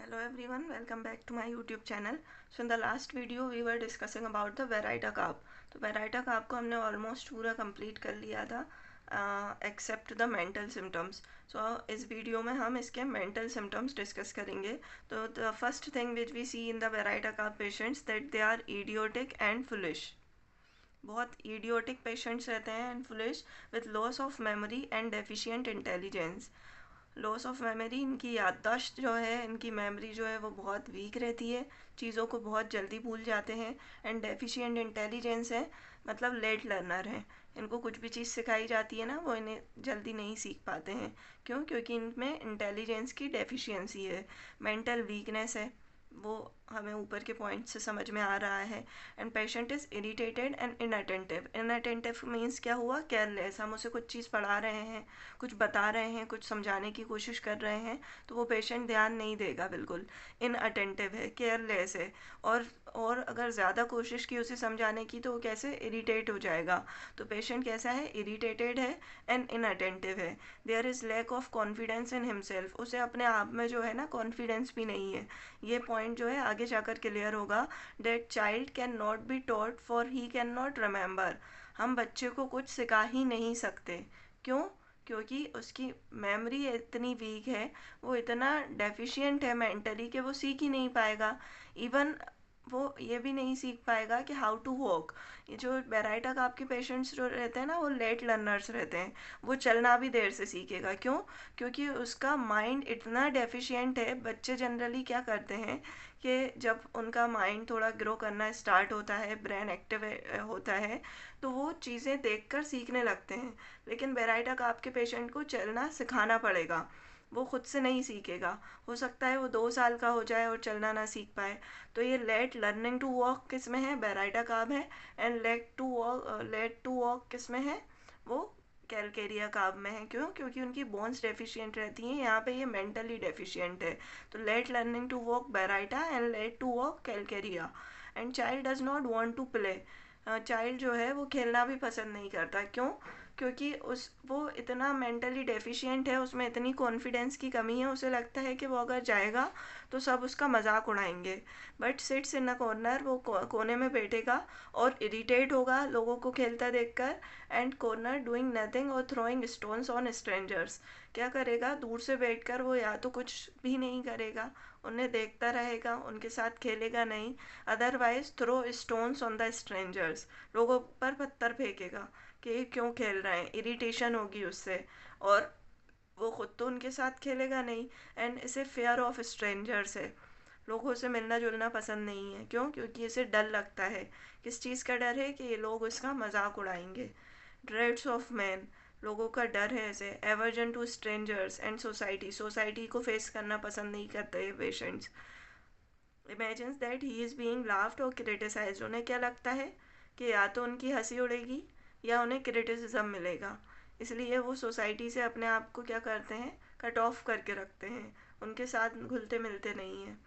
Hello everyone, welcome back to my YouTube channel. So in the last video we were discussing about the Verita carb. तो Verita carb को हमने almost पूरा complete कर लिया था except the mental symptoms. So इस video में हम इसके mental symptoms discuss करेंगे. तो the first thing which we see in the Verita carb patients that they are idiotic and foolish. बहुत idiotic patients रहते हैं and foolish with loss of memory and deficient intelligence. Loss of memory, इनकी याददाश्त जो है, इनकी memory जो है वो बहुत वीक रहती है, चीज़ों को बहुत जल्दी भूल जाते हैं. एंड डेफिशिएंट इंटेलिजेंस है, मतलब लेट लर्नर है. इनको कुछ भी चीज़ सिखाई जाती है ना, वो इन्हें जल्दी नहीं सीख पाते हैं. क्यों? क्योंकि इनमें इंटेलिजेंस की डेफिशिएंसी है. मेंटल वीकनेस है, वो हमें ऊपर के पॉइंट से समझ में आ रहा है. And patient is irritated and inattentive. Inattentive means क्या हुआ? केयरलेस. हम उसे कुछ चीज़ पढ़ा रहे हैं, कुछ बता रहे हैं, कुछ समझाने की कोशिश कर रहे हैं, तो वो पेशेंट ध्यान नहीं देगा. बिल्कुल इनअटेंटिव है, केयरलेस है. और अगर ज़्यादा कोशिश की उसे समझाने की तो वो कैसे? इरिटेट हो जाएगा. तो पेशेंट कैसा है? इरिटेटेड है एंड इनअटेंटिव है. There is lack of confidence in himself. उसे अपने आप में जो है ना कॉन्फिडेंस भी नहीं है. ये पॉइंट जो है आगे जाकर क्लियर होगा. That child can not be taught for he can not remember. हम बच्चे को कुछ सिखा ही नहीं सकते. क्यों? क्योंकि उसकी मेमोरी इतनी वीक है, वो इतना डेफिशिएंट है मेंटली कि वो सीख ही नहीं पाएगा. इवन वो ये भी नहीं सीख पाएगा कि हाउ टू वॉक. ये जो बेराइटा का आपके पेशेंट्स जो रहते हैं ना, वो लेट लर्नर्स रहते हैं. वो चलना भी देर से सीखेगा. क्यों? क्योंकि उसका माइंड इतना डेफिशिएंट है. बच्चे जनरली क्या करते हैं कि जब उनका माइंड थोड़ा ग्रो करना स्टार्ट होता है, ब्रेन एक्टिव होता है, तो वो चीज़ें देखकर सीखने लगते हैं. लेकिन बेराइटा का आपके पेशेंट को चलना सिखाना पड़ेगा, वो खुद से नहीं सीखेगा. हो सकता है वो 2 साल का हो जाए और चलना ना सीख पाए. तो ये लेट लर्निंग टू वॉक किस में है? बेराइटा कार्ब है. एंड लेट टू वॉक किस में है? वो कैलकेरिया कार्ब में है. क्यों? क्योंकि उनकी बोन्स डेफिशिएंट रहती हैं. यहाँ पे ये मेंटली डेफिशिएंट है. तो late learning to walk baryta and late to walk calcarea. And child does not want to play. Child जो है वो खेलना भी पसंद नहीं करता. क्यों? क्योंकि वो इतना मेंटली डेफिशिएंट है, उसमें इतनी कॉन्फिडेंस की कमी है. उसे लगता है कि वो अगर जाएगा तो सब उसका मजाक उड़ाएंगे. But sits in a corner. वो कोने में बैठेगा और इरिटेट होगा लोगों को खेलता देखकर. एंड कॉर्नर डूइंग नथिंग और थ्रोइंग स्टोन्स ऑन स्ट्रेंजर्स. क्या करेगा? दूर से बैठकर वो या तो कुछ भी नहीं करेगा, उन्हें देखता रहेगा, उनके साथ खेलेगा नहीं. Otherwise throw stones on the strangers. लोगों पर पत्थर फेंकेगा कि ये क्यों खेल रहे हैं. इरिटेशन होगी उससे. और वो खुद तो उनके साथ खेलेगा नहीं. एंड इसे फेयर ऑफ स्ट्रेंजर्स है. लोगों से मिलना जुलना पसंद नहीं है. क्यों? क्योंकि इसे डर लगता है. किस चीज़ का डर है? कि ये लोग इसका मजाक उड़ाएंगे. Dreads of man. लोगों का डर है इसे. Aversion to strangers and society. Society को फेस करना पसंद नहीं करते ये patients. Imagines that he is being laughed और क्रिटिसाइज्ड. उन्हें क्या लगता है कि या तो उनकी हंसी उड़ेगी या उन्हें क्रिटिसिज्म मिलेगा. इसलिए वो सोसाइटी से अपने आप को क्या करते हैं? कट ऑफ करके रखते हैं. उनके साथ घुलते मिलते नहीं हैं.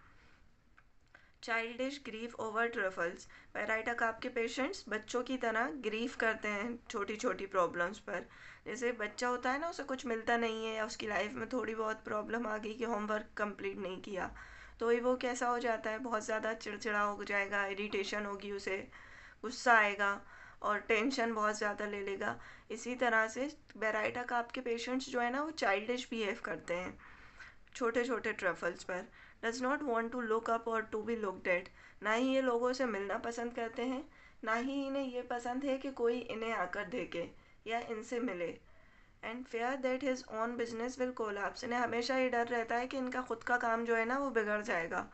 Childish grief over trifles. पेराइटा कार्ब के पेशेंट्स बच्चों की तरह ग्रीफ करते हैं छोटी छोटी प्रॉब्लम्स पर. जैसे बच्चा होता है ना, उसे कुछ मिलता नहीं है या उसकी लाइफ में थोड़ी बहुत प्रॉब्लम आ गई कि होमवर्क कंप्लीट नहीं किया, तो वो कैसा हो जाता है? बहुत ज़्यादा चिड़चिड़ा हो जाएगा, इरिटेशन होगी उसे, गुस्सा आएगा और टेंशन बहुत ज़्यादा ले लेगा. इसी तरह से बेराइटा कार्ब के पेशेंट्स जो है ना, वो चाइल्डिश बिहेव करते हैं छोटे छोटे ट्रफल्स पर. Does not want to look up और टू बी लुकड एट. ना ही ये लोगों से मिलना पसंद करते हैं, ना ही इन्हें ये पसंद है कि कोई इन्हें आकर देखे या इनसे मिले. And fair that his own business will collapse. इन्हें हमेशा ये डर रहता है कि इनका खुद का काम जो है ना वो बिगड़ जाएगा.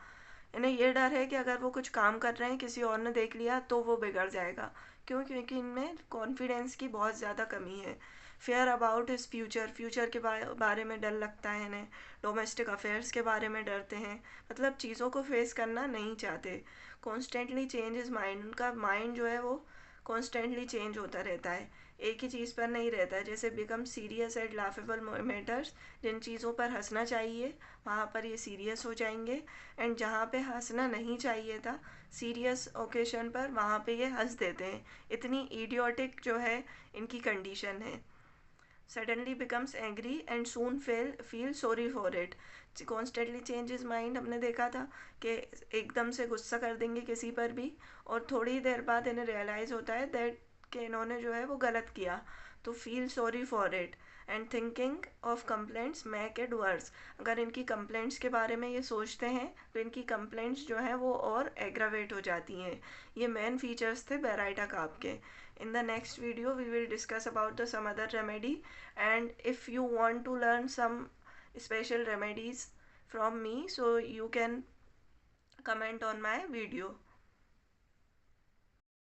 इन्हें ये डर है कि अगर वो कुछ काम कर रहे हैं, किसी और ने देख लिया तो वो बिगड़ जाएगा. क्यों? क्योंकि इनमें कॉन्फिडेंस की बहुत ज़्यादा कमी है. Fair about his future. Future के बारे में डर लगता है इन्हें. डोमेस्टिक अफेयर्स के बारे में डरते हैं. मतलब चीज़ों को फेस करना नहीं चाहते. Constantly change is mind. उनका माइंड जो है वो कॉन्स्टेंटली चेंज होता रहता है, एक ही चीज़ पर नहीं रहता है. जैसे become serious at laughable matters. जिन चीज़ों पर हंसना चाहिए वहाँ पर ये सीरियस हो जाएंगे. एंड जहाँ पे हंसना नहीं चाहिए था, सीरियस ओकेशन पर, वहाँ पे ये हंस देते हैं. इतनी इडियोटिक जो है इनकी कंडीशन है. suddenly becomes angry and soon feel sorry for it. Constantly changes mind, हमने देखा था कि एकदम से गुस्सा कर देंगे किसी पर भी और थोड़ी देर बाद इन्हें रियलाइज़ होता है दैट कि इन्होंने जो है वो गलत किया, तो feel sorry for it and thinking of complaints make it worse. अगर इनकी कंप्लेंट्स के बारे में ये सोचते हैं तो इनकी कंप्लेंट्स जो हैं वो और एग्रावेट हो जाती हैं। ये मेन फीचर्स थे बेराइटा काप के। In the next video we will discuss about the some other remedy, and if you want to learn some special remedies from me, so you can comment on my video.